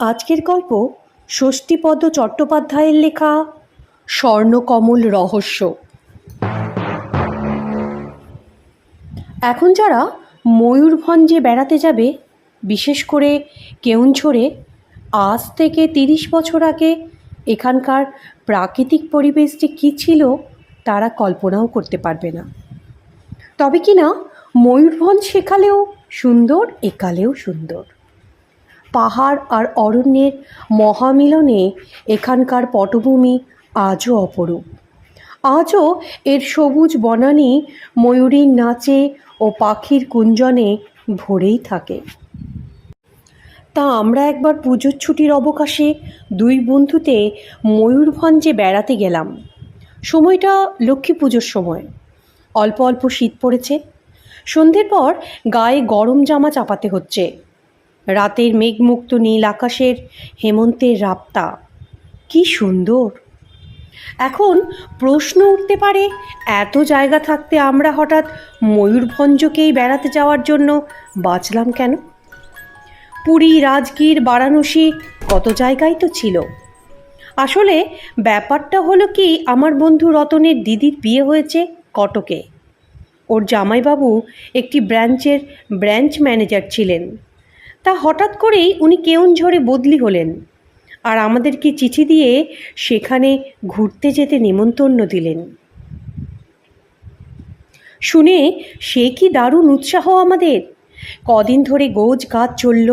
আজকের গল্প ষষ্ঠীপদ চট্টোপাধ্যায়ের লেখা স্বর্ণকমল রহস্য। এখন যারা ময়ূরভঞ্জে বেড়াতে যাবে, বিশেষ করে কেওনঝড়ে, আজ থেকে 30 বছর আগে এখানকার প্রাকৃতিক পরিবেশ যে কী ছিল তারা কল্পনাও করতে পারবে না। তবে কি না, ময়ূরভঞ্জ সেকালেও সুন্দর, একালেও সুন্দর। পাহাড় আর অরণ্যের মহামিলনে এখানকার পটভূমি আজও অপরূপ। আজও এর সবুজ বনানী ময়ূরীর নাচে ও পাখির কুঞ্জনে ভরেই থাকে। তা আমরা একবার পুজোর ছুটির অবকাশে দুই বন্ধুতে ময়ূরভঞ্জে বেড়াতে গেলাম। সময়টা লক্ষ্মী পুজোর সময়। অল্প অল্প শীত পড়েছে। সন্ধ্যের পর গায়ে গরম জামা চাপাতে হচ্ছে। রাতের মেঘমুক্ত নীল আকাশের হেমন্তের রাপ্তা কি সুন্দর। এখন প্রশ্ন উঠতে পারে, এত জায়গা থাকতে আমরা হঠাৎ ময়ূরভঞ্জকেই বেড়াতে যাওয়ার জন্য বাঁচলাম কেন? পুরী, রাজগীর, বারাণসী কত জায়গায় তো ছিল। আসলে ব্যাপারটা হলো কি, আমার বন্ধু রতনের দিদির বিয়ে হয়েছে কটকে। ওর জামাইবাবু একটি ব্রাঞ্চ ম্যানেজার ছিলেন। তা হঠাৎ করেই উনি কেওনঝড়ে বদলি হলেন আর আমাদেরকে চিঠি দিয়ে সেখানে ঘুরতে যেতে নেমন্তন্ন দিলেন। শুনে সে কি দারুণ উৎসাহ আমাদের। কদিন ধরে গোজ গাছ চলল।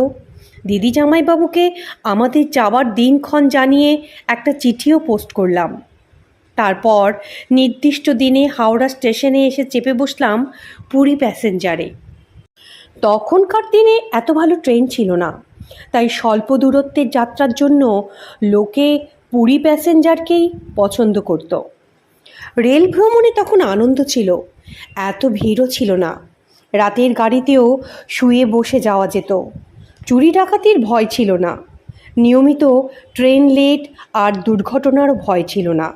দিদি জামাইবাবুকে আমাদের যাওয়ার দিনক্ষণ জানিয়ে একটা চিঠিও পোস্ট করলাম। তারপর নির্দিষ্ট দিনে হাওড়া স্টেশনে এসে চেপে বসলাম পুরী প্যাসেঞ্জারে। তখনকার দিনে এত ভালো ট্রেন ছিল না, তাই স্বল্প দূরত্বের যাত্রার জন্য লোকে পুরী প্যাসেঞ্জারকেই পছন্দ করত। রেল ভ্রমণে তখন আনন্দ ছিল, এত ভিড়ও ছিল না। রাতের গাড়িতেও শুয়ে বসে যাওয়া যেত। চুরি ডাকাতির ভয় ছিল না। নিয়মিত ট্রেন লেট আর দুর্ঘটনারও ভয় ছিল না।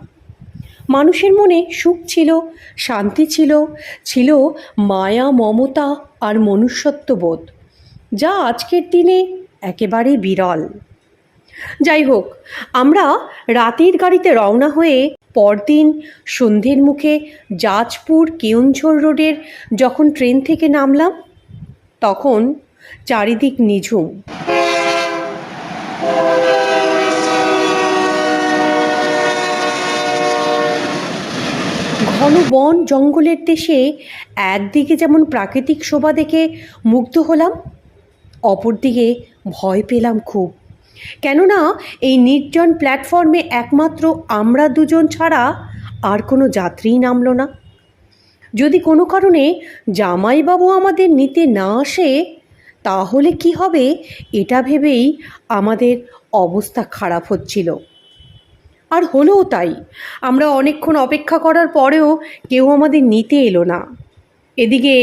মানুষের মনে সুখ ছিল, শান্তি ছিল, ছিল মায়া, মমতা আর মনুষ্যত্ববোধ, যা আজকের দিনে একেবারে বিরল। যাই হোক, আমরা রাতের গাড়িতে রওনা হয়ে পরদিন সন্ধ্যের মুখে জাজপুর কেওনঝড় রোডের যখন ট্রেন থেকে নামলাম, তখন চারিদিক নিঝুম। ঘন বন জঙ্গলের দেশে একদিকে যেমন প্রাকৃতিক শোভা দেখে মুগ্ধ হলাম, অপরদিকে ভয় পেলাম খুব। কেননা এই নির্জন প্ল্যাটফর্মে একমাত্র আমরা দুজন ছাড়া আর কোনো যাত্রীই নামল না। যদি কোনো কারণে জামাইবাবু আমাদের নিতে না আসে তাহলে কি হবে, এটা ভেবেই আমাদের অবস্থা খারাপ হচ্ছিল। আর হলোও তাই। আমরা অনেকক্ষণ অপেক্ষা করার পরেও কেউ আমাদের নিতে এলো না। এদিকে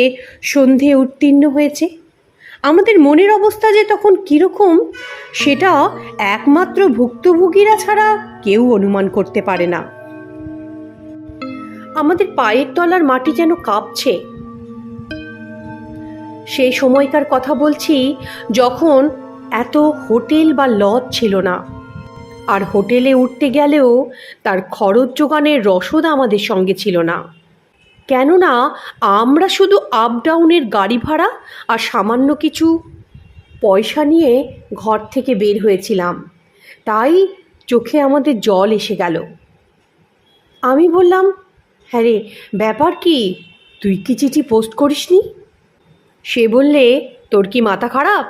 সন্ধে উত্তীর্ণ হয়েছে। আমাদের মনের অবস্থা যে তখন কীরকম সেটা একমাত্র ভুক্তভোগীরা ছাড়া কেউ অনুমান করতে পারে না। আমাদের পায়ের তলার মাটি যেন কাঁপছে। সেই সময়কার কথা বলছি, যখন এত হোটেল বা লজ ছিল না, আর হোটেলে উঠতে গেলেও তার খরচ জোগানের রসদ আমাদের সঙ্গে ছিল না। কেননা আমরা শুধু আপ ডাউনের গাড়ি ভাড়া আর সামান্য কিছু পয়সা নিয়ে ঘর থেকে বের হয়েছিলাম। তাই চোখে আমাদের জল এসে গেল। আমি বললাম, হ্যাঁ রে, ব্যাপার কি, তুই কি চিঠি পোস্ট করিসনি? সে বললে, তোর কি মাথা খারাপ?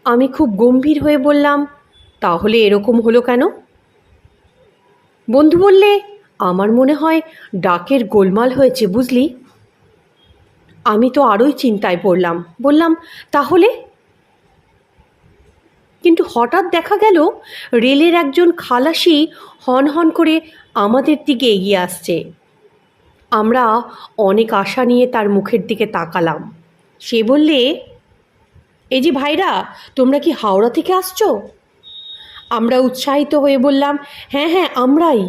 আমি খুব গম্ভীর হয়ে বললাম, তাহলে এরকম হলো কেন? বন্ধু বললে, আমার মনে হয় ডাকের গোলমাল হয়েছে, বুঝলি। আমি তো আরোই চিন্তায় পড়লাম। বললাম, তাহলে? কিন্তু হঠাৎ দেখা গেল রেলের একজন খালাসি হন হন করে আমাদের দিকে এগিয়ে আসছে। আমরা অনেক আশা নিয়ে তার মুখের দিকে তাকালাম। সে বললে, এই যে ভাইরা, তোমরা কি হাওড়া থেকে আসছো? আমরা উৎসাহিত হয়ে বললাম, হ্যাঁ হ্যাঁ, আমরাই।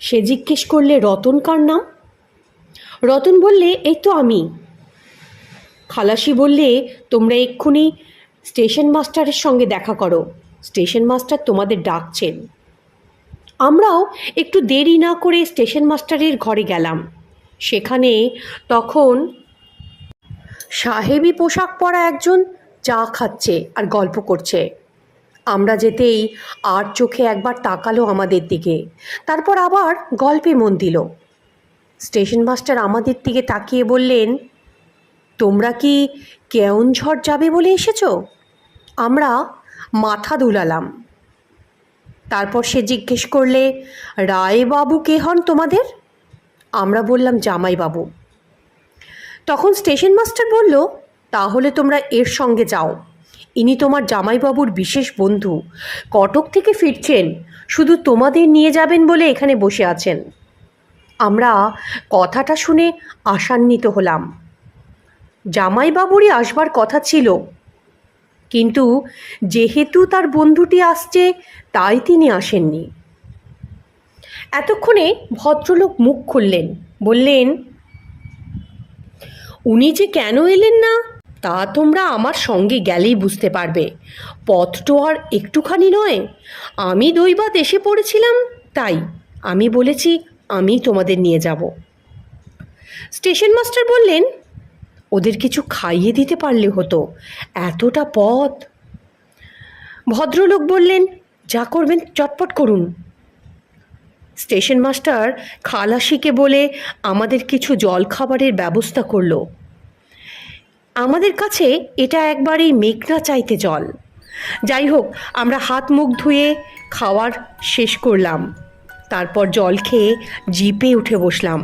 সে জিজ্ঞেস করলে, রতন কার নাম? রতন বললে, এই তো আমি। খালাসি বললে, তোমরা এক্ষুনি স্টেশন মাস্টারের সঙ্গে দেখা করো, স্টেশন মাস্টার তোমাদের ডাকছেন। আমরাও একটু দেরি না করে স্টেশন মাস্টারের ঘরে গেলাম। সেখানে তখন সাহেবি পোশাক পরা একজন চা খাচ্ছে আর গল্প করছে। আমরা যেতেই আর চোখে একবার তাকালো আমাদের দিকে, তারপর আবার গল্পে মন দিল। স্টেশন মাস্টার আমাদের দিকে তাকিয়ে বললেন, তোমরা কি কেওনঝড় যাবে বলে এসেছো? আমরা মাথা দুলালাম। তারপর সে জিজ্ঞেস করলে, রায়বাবু কে হন তোমাদের? আমরা বললাম, জামাইবাবু। তখন স্টেশন মাস্টার বলল, তাহলে তোমরা এর সঙ্গে যাও, ইনি তোমার জামাইবাবুর বিশেষ বন্ধু, কটক থেকে ফিরছেন, শুধু তোমাদের নিয়ে যাবেন বলে এখানে বসে আছেন। আমরা কথাটা শুনে আশান্বিত হলাম। জামাইবাবুরই আসবার কথা ছিল, কিন্তু যেহেতু তার বন্ধুটি আসছে তাই তিনি আসেননি। এতক্ষণে ভদ্রলোক মুখ খুললেন, বললেন, উনি যে কেন এলেন না তা তোমরা আমার সঙ্গে গেলেই বুঝতে পারবে। পথ তো আর একটুখানি নয়। আমি দৈবাত এসে পড়েছিলাম, তাই আমি বলেছি আমি তোমাদের নিয়ে যাব। স্টেশন মাস্টার বললেন, ওদের কিছু খাইয়ে দিতে পারলে হতো, এতটা পথ। ভদ্রলোক বললেন, যা করবেন চটপট করুন। স্টেশন মাস্টার খালাসিকে বলে আমাদের কিছু জলখাবারের ব্যবস্থা করলো। আমাদের কাছে এটা একবারেই মেঘনা চাইতে জল। যাই হোক, আমরা হাত মুখ ধুয়ে খাওয়ার শেষ করলাম, তারপর জল খেয়ে জিপে উঠে বসলাম।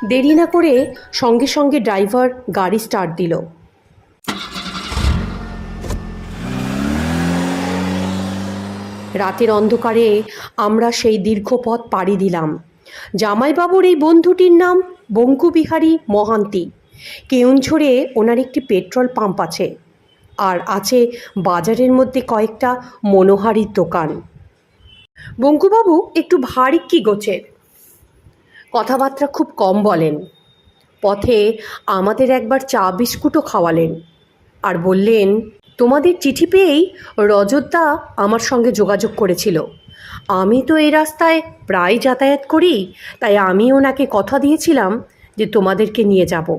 দেরি না করে সঙ্গে সঙ্গে ড্রাইভার গাড়ি স্টার্ট দিল। রাতের অন্ধকারে আমরা সেই দীর্ঘ পথ পাড়ি দিলাম। জামাইবাবুর এই বন্ধুটির নাম বঙ্কুবিহারী মহান্তি। কেওনঝড়ে ওনার একটি পেট্রোল পাম্প আছে, আর আছে বাজারের মধ্যে কয়েকটা মনোহারীর দোকান। বঙ্কুবাবু একটু ভারিক্কি গোছের, কথাবার্তা খুব কম বলেন। পথে আমাদের একবার চা বিস্কুটও খাওয়ালেন, আর বললেন, তোমাদের চিঠি পেয়েই রজতদা আমার সঙ্গে যোগাযোগ করেছিল। আমি তো এই রাস্তায় প্রায় যাতায়াত করি, তাই আমি ওনাকে কথা দিয়েছিলাম যে তোমাদেরকে নিয়ে যাব,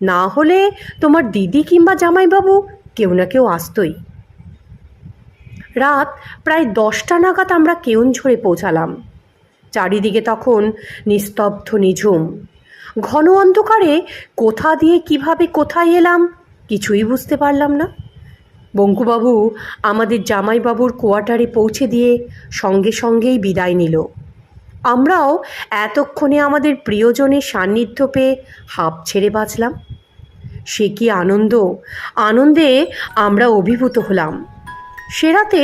না হলে তোমার দিদি কিংবা জামাইবাবু কেউ না কেউ আসতই। রাত প্রায় 10টা নাগাদ আমরা কেওনঝড়ে পৌঁছালাম। চারিদিকে তখন নিস্তব্ধ নিঝুম। ঘন অন্ধকারে কোথা দিয়ে কিভাবে কোথায় এলাম কিছুই বুঝতে পারলাম না। বঙ্কুবাবু আমাদের জামাইবাবুর কোয়ার্টারে পৌঁছে দিয়ে সঙ্গে সঙ্গেই বিদায় নিল। আমরাও এতক্ষণে আমাদের প্রিয়জনের সান্নিধ্য পেয়ে হাঁপ ছেড়ে বাঁচলাম। সে কি আনন্দ! আনন্দে আমরা অভিভূত হলাম। সে রাতে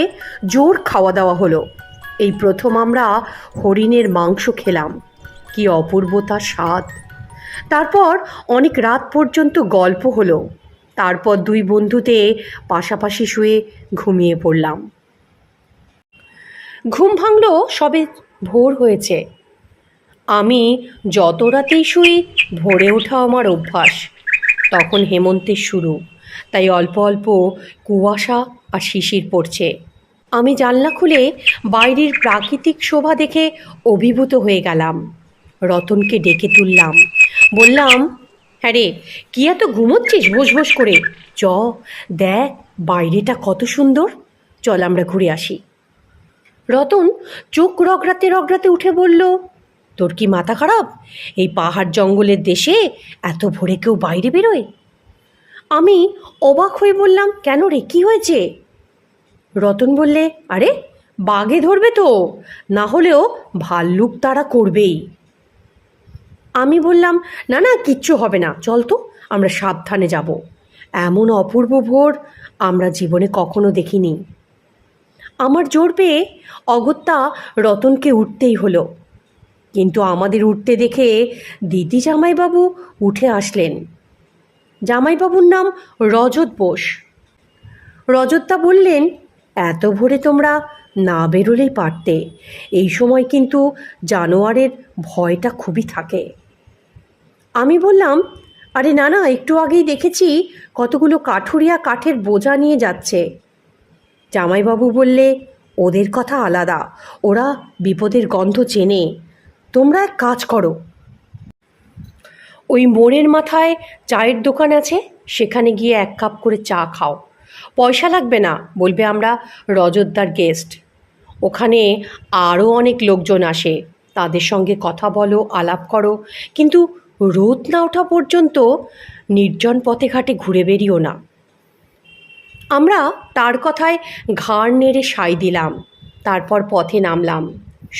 জোর খাওয়া দাওয়া হলো। এই প্রথম আমরা হরিণের মাংস খেলাম, কি অপূর্ব তার স্বাদ। তারপর অনেক রাত পর্যন্ত গল্প হলো। তারপর দুই বন্ধুতে পাশাপাশি শুয়ে ঘুমিয়ে পড়লাম। ঘুম ভাঙল সবে ভোর হয়েছে। আমি যত রাতেই শুই, ভোরে ওঠা আমার অভ্যাস। তখন হেমন্তের শুরু, তাই অল্প অল্প কুয়াশা আর শিশির পড়ছে। আমি জানলা খুলে বাইরের প্রাকৃতিক শোভা দেখে অভিভূত হয়ে গেলাম। রতনকে ডেকে তুললাম, বললাম, হ্যাঁ রে, কি এত ঘুমোচ্ছিস বস বস করে? দেখ বাইরেটা কত সুন্দর, চল আমরা ঘুরে আসি। রতন চোখ রগড়াতে রগড়াতে উঠে বলল, তোর কি মাথা খারাপ? এই পাহাড় জঙ্গলের দেশে এত ভোরে কেউ বাইরে বেরোয়? আমি অবাক হয়ে বললাম, কেন রে, কি হয়েছে? রতন বললে, আরে বাঘে ধরবে তো, না হলেও ভাল্লুক তারা করবেই। আমি বললাম, না না, কিচ্ছু হবে না, চল তো, আমরা সাবধানে যাব। এমন অপূর্ব ভোর আমরা জীবনে কখনো দেখিনি। আমার জোর পেয়ে অগত্যা রতনকে উঠতেই হলো, কিন্তু আমাদের উঠতে দেখে দিদি জামাইবাবু উঠে আসলেন। জামাইবাবুর নাম রজত বোস। রজতদা বললেন, এত ভোরে তোমরা না বেরোলেই পারতে, এই সময় কিন্তু জানোয়ারের ভয়টা খুবই থাকে। আমি বললাম, আরে না না, একটু আগেই দেখেছি কতগুলো কাঠুরিয়া কাঠের বোঝা নিয়ে যাচ্ছে। জামাইবাবু বললে, ওদের কথা আলাদা, ওরা বিপদের গন্ধ চেনে। তোমরা এক কাজ করো, ওই মোড়ের মাথায় চায়ের দোকান আছে, সেখানে গিয়ে 1 কাপ করে চা খাও। পয়সা লাগবে না, বলবে আমরা রজতদার গেস্ট। ওখানে আরও অনেক লোকজন আসে, তাদের সঙ্গে কথা বলো, আলাপ করো, কিন্তু রোদ না ওঠা পর্যন্ত নির্জন পথে ঘাটে ঘুরে বেরিও না। আমরা তার কথায় ঘাড় নেড়ে সায় দিলাম, তারপর পথে নামলাম।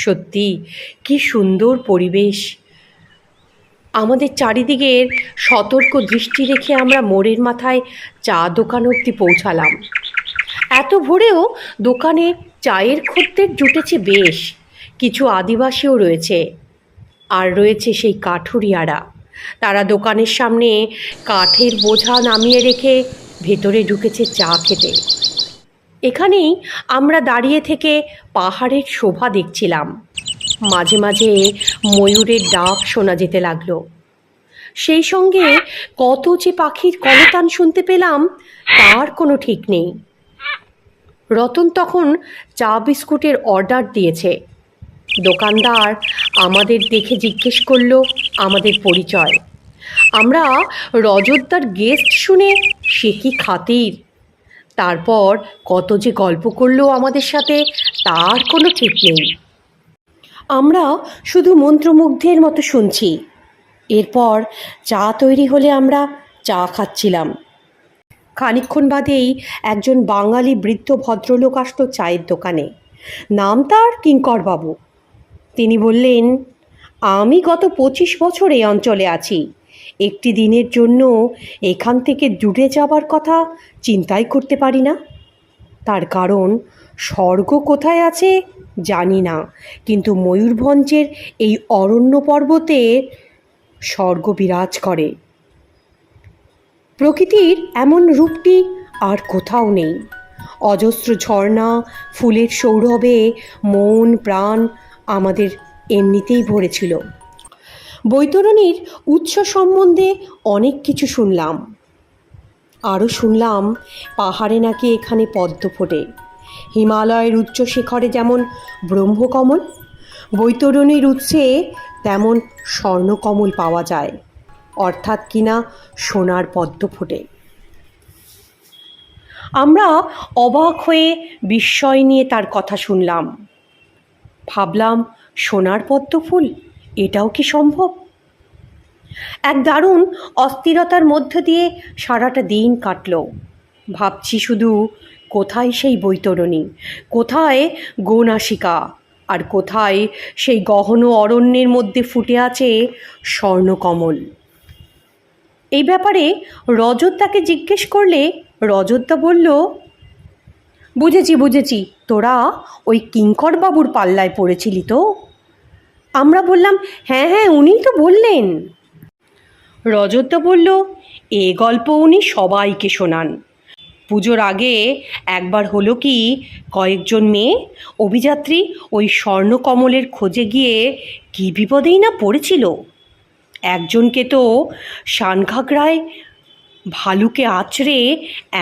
সত্যি কি সুন্দর পরিবেশ। আমাদের চারিদিকের সতর্ক দৃষ্টি রেখে আমরা মোড়ের মাথায় চা দোকান অবধি পৌঁছালাম। এত ভোরেও দোকানে চায়ের খদ্দের জুটেছে বেশ, কিছু আদিবাসীও রয়েছে, আর রয়েছে সেই কাঠুরিয়ারা। তারা দোকানের সামনে কাঠের বোঝা নামিয়ে রেখে ভেতরে ঢুকেছে চা খেতে। এখানেই আমরা দাঁড়িয়ে থেকে পাহাড়ের শোভা দেখছিলাম। মাঝে মাঝে ময়ূরের ডাক শোনা যেতে লাগলো, সেই সঙ্গে কত যে পাখির কলতান শুনতে পেলাম তার কোনো ঠিক নেই। রতন তখন চা বিস্কুটের অর্ডার দিয়েছে। দোকানদার আমাদের দেখে জিজ্ঞেস করলো আমাদের পরিচয়। আমরা রজতদার গেস্ট শুনে সে কি খাতির। তারপর কত যে গল্প করলো আমাদের সাথে তার কোনো ঠিক নেই। আমরা শুধু মন্ত্রমুগ্ধের মতো শুনছি। এরপর চা তৈরি হলে আমরা চা খাচ্ছিলাম। খানিকক্ষণ বাদেই একজন বাঙালি বৃদ্ধ ভদ্রলোক আসলো চায়ের দোকানে। নাম তার কিঙ্করবাবু। তিনি বললেন, আমি গত 25 বছর এই অঞ্চলে আছি। একটি দিনের জন্য এখান থেকে দূরে যাবার কথা চিন্তাই করতে পারি না। তার কারণ, স্বর্গ কোথায় আছে জানি না, কিন্তু ময়ূরভঞ্জের এই অরণ্য পর্বতে স্বর্গ বিরাজ করে। প্রকৃতির এমন রূপটি আর কোথাও নেই। অজস্র ঝর্ণা, ফুলের সৌরভে মন প্রাণ আমাদের এমনিতেই ভরেছিল। বৈতরণীর উৎস সম্বন্ধে অনেক কিছু শুনলাম। আরও শুনলাম পাহাড়ে নাকি এখানে পদ্ম ফোটে। হিমালয়ের উচ্চ শিখরে যেমন ব্রহ্মকমল, বৈতরণীর উৎসে তেমন স্বর্ণকমল পাওয়া যায়, অর্থাৎ কিনা সোনার পদ্ম ফোটে। আমরা অবাক হয়ে বিস্ময় নিয়ে তার কথা শুনলাম। ভাবলাম, সোনার পদ্ম ফুল, এটাও কি সম্ভব? এক দারুণ অস্থিরতার মধ্য দিয়ে সারাটা দিন কাটল। ভাবছি শুধু, কোথায় সেই বৈতরণী, কোথায় গোনাসিকা, আর কোথায় সেই গহন অরণ্যের মধ্যে ফুটে আছে স্বর্ণকমল। এই ব্যাপারে রজতদাকে জিজ্ঞেস করলে রজতদা বলল, বুঝেছি, তোরা ওই কিঙ্করবাবুর পাল্লায় পড়েছিলি তো? আমরা বললাম, হ্যাঁ, উনিই তো বললেন। রজতদা বলল, এ গল্প উনি সবাইকে শোনান। পুজোর আগে একবার হলো কি, কয়েকজন মেয়ে অভিযাত্রী ওই স্বর্ণকমলের খোঁজে গিয়ে কী বিপদেই না পড়েছিল। একজনকে তো সানঘাগড়ায় ভালুকে আছড়ে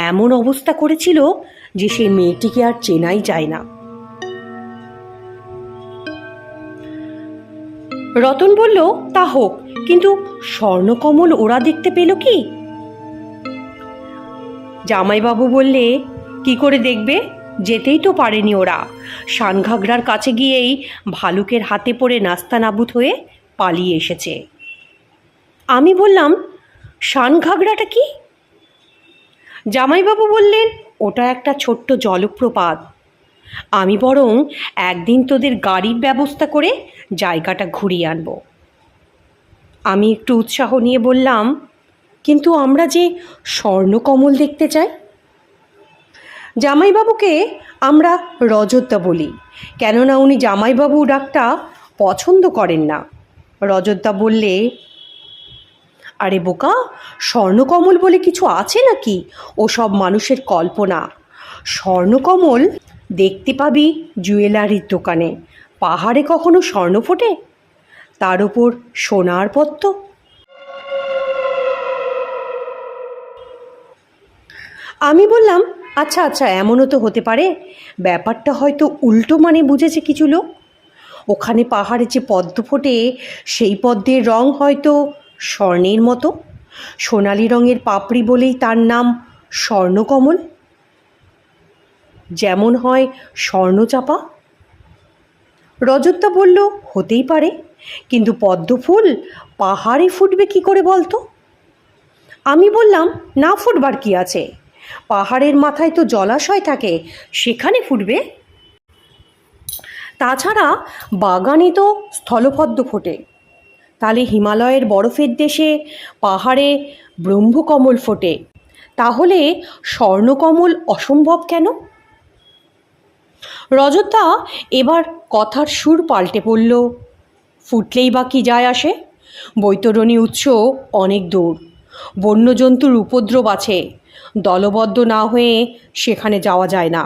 এমন অবস্থা করেছিল যে সেই মেয়েটিকে আর চেনাই যায় না। রতন বলল, তা হোক, কিন্তু স্বর্ণকমল ওরা দেখতে পেল কি? জামাইবাবু বললে, কি করে দেখবে, যেতেই তো পারেনি ওরা। সানঘাগড়ার কাছে গিয়েই ভালুকের হাতে পড়ে নাস্তানাবুদ হয়ে পালিয়ে এসেছে। আমি বললাম, সানঘাগড়াটা কি? জামাইবাবু বললেন, ওটা একটা ছোট্ট জলপ্রপাত। আমি বরং একদিন তোদের গাড়ির ব্যবস্থা করে জায়গাটা ঘুরিয়ে আনব। আমি একটু উৎসাহ নিয়ে বললাম, কিন্তু আমরা যে স্বর্ণকমল দেখতে চাই। জামাইবাবুকে আমরা রজতদা বলি, কেননা উনি জামাইবাবু ডাকটা পছন্দ করেন না। রজতদা বললে, আরে বোকা, স্বর্ণকমল বলে কিছু আছে নাকি? ও সব মানুষের কল্পনা। স্বর্ণকমল দেখতে পাবি জুয়েলারির দোকানে, পাহাড়ে কখনো স্বর্ণ ফোটে, তার ওপর সোনার পদ্ম। আমি বললাম, আচ্ছা আচ্ছা, এমনও তো হতে পারে ব্যাপারটা হয়তো উল্টো মানে বুঝেছে কিছু লোক। ওখানে পাহাড়ে যে পদ্ম ফোটে সেই পদ্মের রং হয়তো স্বর্ণের মতো, সোনালি রঙের পাপড়ি বলেই তার নাম স্বর্ণকমল, যেমন হয় স্বর্ণচাপা। রজতদা বলল, হতেই পারে, কিন্তু পদ্ম ফুল পাহাড়ে ফুটবে কি করে বলতো? আমি বললাম, না ফুটবার কি আছে, পাহাড়ের মাথায় তো জলাশয় থাকে, সেখানে ফুটবে। তাছাড়া বাগানে তো স্থলপদ্ম ফোটে, তাহলে হিমালয়ের বরফের দেশে পাহাড়ে ব্রহ্মকমল ফোটে, তাহলে স্বর্ণকমল অসম্ভব কেন? রজতা এবার কথার সুর পাল্টে পড়ল, ফুটলেই বা কি যায় আসে, বৈতরণী উৎস অনেক দূর, বন্যজন্তুর উপদ্রব আছে, দলবদ্ধ না হয়ে সেখানে যাওয়া যায় না।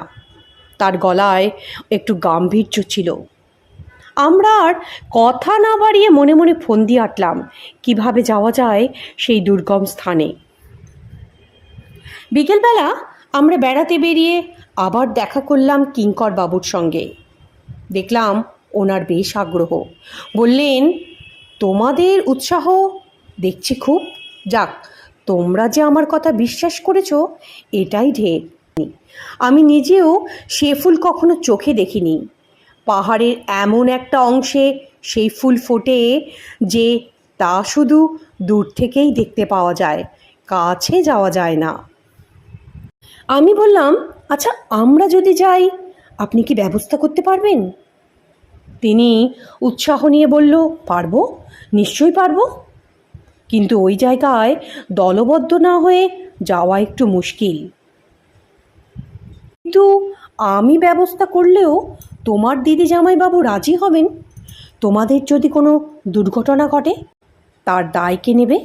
তার গলায় একটু গাম্ভীর্য ছিল। আমরা আর কথা না বাড়িয়ে মনে মনে ফন্দি আঁটলাম কিভাবে যাওয়া যায় সেই দুর্গম স্থানে। বিকেলবেলা আমরা বেড়াতে বেরিয়ে আবার দেখা করলাম কিঙ্কর বাবুর সঙ্গে। দেখলাম ওনার বেশ আগ্রহ। বললেন, তোমাদের উৎসাহ দেখছি খুব, যাক, তোমরা যে আমার কথা বিশ্বাস করেছো এটাই ঢের। আমি নিজেও সে ফুল কখনো চোখে দেখিনি। পাহাড়ের এমন একটা অংশে সেই ফুল ফোটে যে তা শুধু দূর থেকেই দেখতে পাওয়া যায়, কাছে যাওয়া যায় না। আমি বললাম, আচ্ছা, আমরা যদি যাই আপনি কি ব্যবস্থা করতে পারবেন? তিনি উৎসাহ নিয়ে বলল, পারবো, নিশ্চয়ই পারবো, কিন্তু ওই জায়গায় দলবদ্ধ না হয়ে যাওয়া একটু মুশকিল। কিন্তু আমি ব্যবস্থা করলেও তোমার দিদি জামাইবাবু রাজি হবেন? তোমাদের যদি কোনো দুর্ঘটনা ঘটে তার দায় কে নেবে?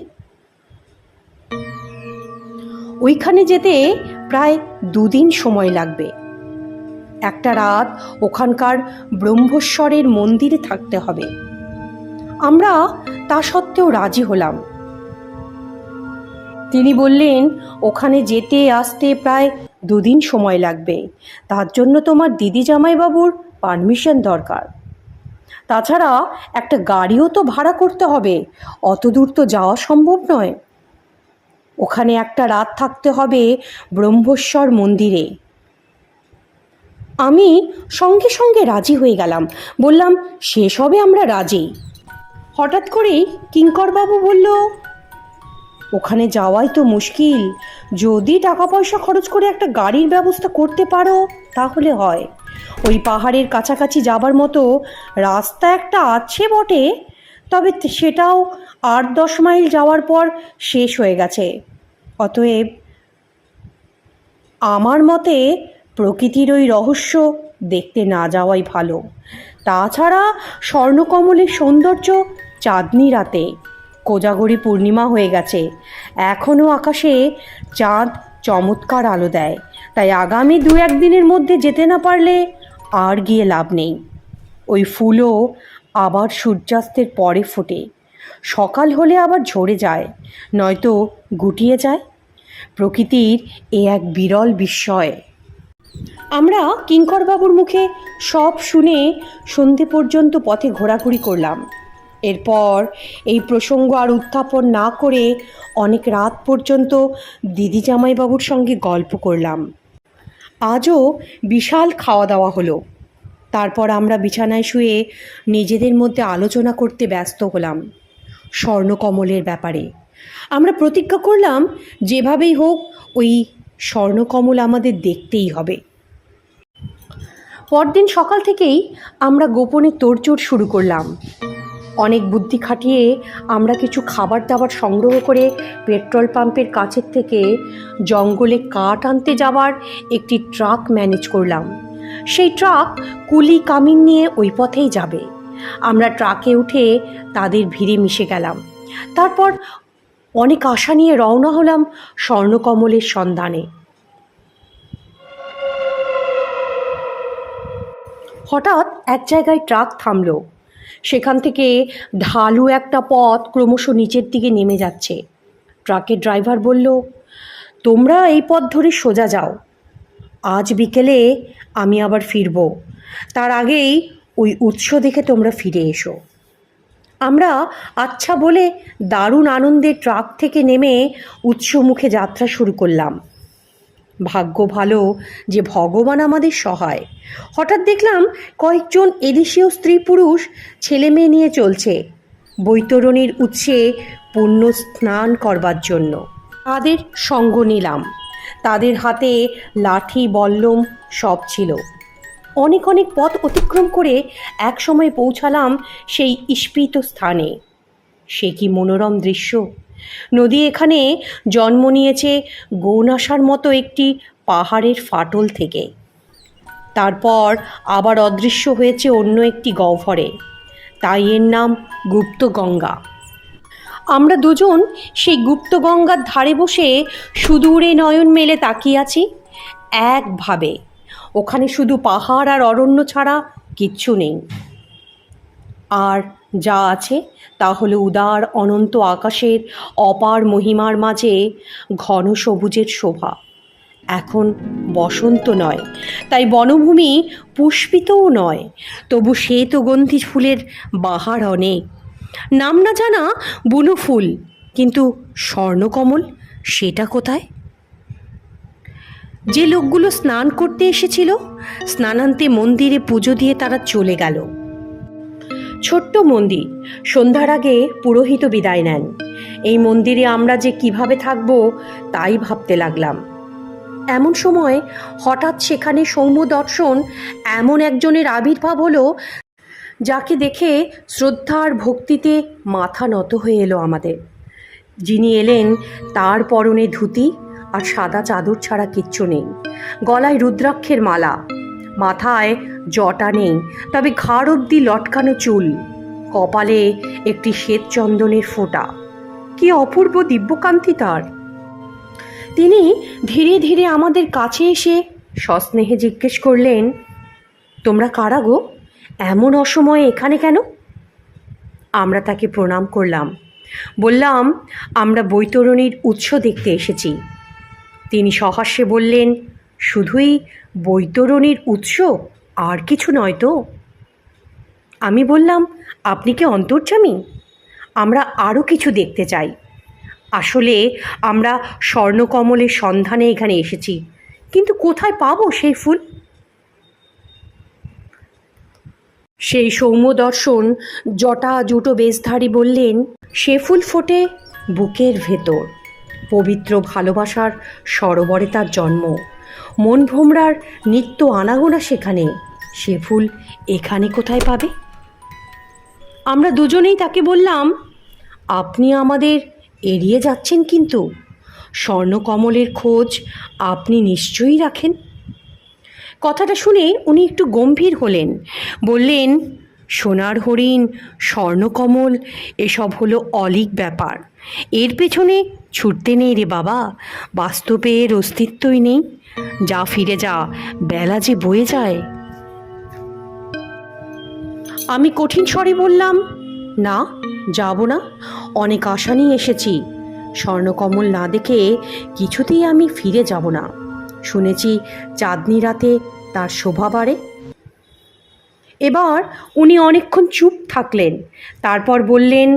ওইখানে যেতে প্রায় 2 দিন সময় লাগবে। একটা রাত ওখানকার ব্রহ্মেশ্বরের মন্দিরে থাকতে হবে। আমরা তা সত্ত্বেও রাজি হলাম। তিনি বললেন, ওখানে যেতে আসতে প্রায় 2 দিন সময় লাগবে, তার জন্য তোমার দিদি জামাইবাবুর পারমিশন দরকার। তাছাড়া একটা গাড়িও তো ভাড়া করতে হবে, অত দূর তো যাওয়া সম্ভব নয়। ওখানে একটা রাত থাকতে হবে ব্রহ্মেশ্বর মন্দিরে। আমি সঙ্গে সঙ্গে রাজি হয়ে গেলাম, বললাম, সেসবে আমরা রাজি। হঠাৎ করেই কিঙ্করবাবু বলল, ওখানে যাওয়াই তো মুশকিল, যদি টাকা পয়সা খরচ করে একটা গাড়ির ব্যবস্থা করতে পারো তাহলে হয়। ওই পাহাড়ের কাছাকাছি যাবার মতো রাস্তা একটা আছে বটে, তবে সেটাও 8-10 মাইল যাওয়ার পর শেষ হয়ে গেছে। অতএব আমার মতে প্রকৃতির ওই রহস্য দেখতে না যাওয়াই ভালো। তাছাড়া স্বর্ণকমলের সৌন্দর্য চাঁদনি রাতে, কোজাগরি পূর্ণিমা হয়ে গেছে, এখনও আকাশে চাঁদ চমৎকার আলো দেয়, তাই আগামী 2-1 দিনের মধ্যে যেতে না পারলে আর গিয়ে লাভ নেই। ওই ফুলও আবার সূর্যাস্তের পরে ফোটে, সকাল হলে আবার ঝরে যায়, নয়তো গুটিয়ে যায়। প্রকৃতির এ এক বিরল বিস্ময়। আমরা কিঙ্করবাবুর মুখে সব শুনে সন্ধে পর্যন্ত পথে ঘোরাঘুরি করলাম। এরপর এই প্রসঙ্গ আর উত্থাপন না করে অনেক রাত পর্যন্ত দিদি জামাইবাবুর সঙ্গে গল্প করলাম। আজও বিশাল খাওয়া দাওয়া হলো। তারপর আমরা বিছানায় শুয়ে নিজেদের মধ্যে আলোচনা করতে ব্যস্ত হলাম স্বর্ণকমলের ব্যাপারে। আমরা প্রতিজ্ঞা করলাম, যেভাবেই হোক ওই স্বর্ণকমল আমাদের দেখতেই হবে। পরদিন সকাল থেকেই আমরা গোপনে তোড়জোড় শুরু করলাম। অনেক বুদ্ধি খাটিয়ে আমরা কিছু খাবার দাবার সংগ্রহ করে পেট্রোল পাম্পের কাছের থেকে জঙ্গলে কাঠ আনতে যাওয়ার একটি ট্রাক ম্যানেজ করলাম। সেই ট্রাক কুলি কামিন নিয়ে ওই পথেই যাবে। আমরা ট্রাকে উঠে তাদের ভিড়ে মিশে গেলাম। তারপর অনেক আশা নিয়ে রওনা হলাম স্বর্ণকমলের সন্ধানে। হঠাৎ এক জায়গায় ট্রাক থামলো। সেখান থেকে ঢালু একটা পথ ক্রমশ নিচের দিকে নেমে যাচ্ছে। ট্রাকের ড্রাইভার বলল, তোমরা এই পথ ধরে সোজা যাও, আজ বিকেলে আমি আবার ফিরব, তার আগেই ওই উৎস দেখে তোমরা ফিরে এসো। আমরা আচ্ছা বলে দারুণ আনন্দে ট্রাক থেকে নেমে উৎস মুখে যাত্রা শুরু করলাম। ভাগ্য ভালো যে ভগবান আমাদের সহায়। হঠাৎ দেখলাম কয়েকজন এদেশীয় স্ত্রী পুরুষ ছেলে মেয়ে নিয়ে চলছে বৈতরণীর উৎসে পুণ্য স্নান করবার জন্য। তাদের সঙ্গ নিলাম। তাদের হাতে লাঠি বল্লম সব ছিল। অনেক অনেক পথ অতিক্রম করে এক সময় পৌঁছালাম সেই ইস্পিত স্থানে। সে কি মনোরম দৃশ্য! নদী এখানে জন্ম নিয়েছে গৌনাশার মতো একটি পাহাড়ের ফাটল থেকে, তারপর আবার অদৃশ্য হয়েছে অন্য একটি গহ্বরে, তাই এর নাম গুপ্তগঙ্গা। আমরা দুজন সেই গুপ্তগঙ্গার ধারে বসে সুদূরে নয়ন মেলে তাকিয়ে আছি একভাবে। ওখানে শুধু পাহাড় আর অরণ্য ছাড়া কিচ্ছু নেই। আর যা আছে তা হলো উদার অনন্ত আকাশের অপার মহিমার মাঝে ঘন সবুজের শোভা। এখন বসন্ত নয়, তাই বনভূমি পুষ্পিতও নয়, তবু শ্বেতগন্ধি ফুলের বাহার অনেক। নাম না জানা বুনো ফুল, কিন্তু স্বর্ণকমল সেটা কোথায়? যে লোকগুলো স্নান করতে এসেছিল স্নানান্তে মন্দিরে পুজো দিয়ে তারা চলে গেল। ছোট্ট মন্দির, সন্ধ্যার আগে পুরোহিত বিদায় নেন। এই মন্দিরে আমরা যে কিভাবে থাকব তাই ভাবতে লাগলাম। এমন সময় হঠাৎ সেখানে সৌম্য দর্শন এমন একজনের আবির্ভাব হলো যাকে দেখে শ্রদ্ধার ভক্তিতে মাথা নত হয়ে এলো আমাদের। যিনি এলেন তার পরনে ধুতি আর সাদা চাদর ছাড়া কিচ্ছু নেই। গলায় রুদ্রাক্ষের মালা, মাথায় জটা নেই, তবে ঘাড় অবধি লটকানো চুল, কপালে একটি শ্বেত চন্দনের ফোঁটা। কি অপূর্ব দিব্যকান্তি তার! তিনি ধীরে ধীরে আমাদের কাছে এসে সস্নেহে জিজ্ঞেস করলেন, তোমরা কারা গো? এমন অসময়ে এখানে কেন? আমরা তাকে প্রণাম করলাম, বললাম আমরা বৈতরণীর উৎস দেখতে এসেছি। তিনি সহাস্যে বললেন, শুধুই বৈতরণীর উৎস, আর কিছু নয় তো? আমি বললাম, আপনি কি অন্তর্যামী? আমরা আরও কিছু দেখতে চাই। আসলে আমরা স্বর্ণকমলের সন্ধানে এখানে এসেছি, কিন্তু কোথায় পাবো সেই ফুল? সেই সৌম্য দর্শন জটা জুটো বেশধারী বললেন, সে ফুল ফোটে বুকের ভেতর। পবিত্র ভালোবাসার সরোবরে তার জন্ম। মন ভোমরার নিত্য আনাগোনা সেখানে। সে ফুল এখানে কোথায় পাবে? আমরা দুজনেই তাকে বললাম, আপনি আমাদের এড়িয়ে যাচ্ছেন, কিন্তু স্বর্ণকমলের খোঁজ আপনি নিশ্চয়ই রাখেন। কথাটা শুনে উনি একটু গম্ভীর হলেন, বললেন, সোনার হরিণ, স্বর্ণকমল এসব হলো অলীক ব্যাপার। এর পেছনে ছুটতে নেই রে বাবা, বাস্তবে এর অস্তিত্বই নেই। যা ফিরে যা, বেলা যে বয়ে যায়। আমি কঠিন স্বরে বললাম, না, যাব না। অনেক আশা নিয়ে এসেছি। স্বর্ণকমল না দেখে কিছুতেই আমি ফিরে যাব না। শুনেছি চাঁদনি রাতে তার শোভা বাড়ে। এবার উনি অনেকক্ষণ চুপ থাকলেন, তারপর বললেন,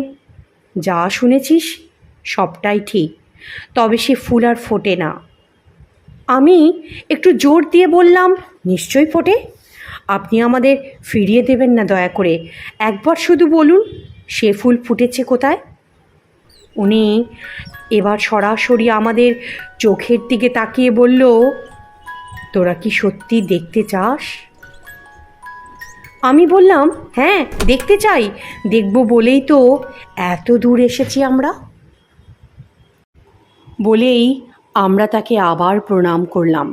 যা শুনেছিস সবটাই ঠিক, তবে সে ফুল আর ফোটে না। আমি একটু জোর দিয়ে বললাম, নিশ্চয়ই ফোটে। আপনি আমাদের ফিরিয়ে দেবেন না দয়া করে? একবার শুধু বলুন সে ফুল ফুটেছে কোথায়? উনি এবার সরাসরি আমাদের চোখের দিকে তাকিয়ে বলল, তোরা কি সত্যি দেখতে চাস? আমি বললাম, হ্যাঁ, দেখতে চাই। দেখব বলেই তো এত দূর এসেছি আমরা। বলেই আমরা তাকে আবার প্রণাম করলাম।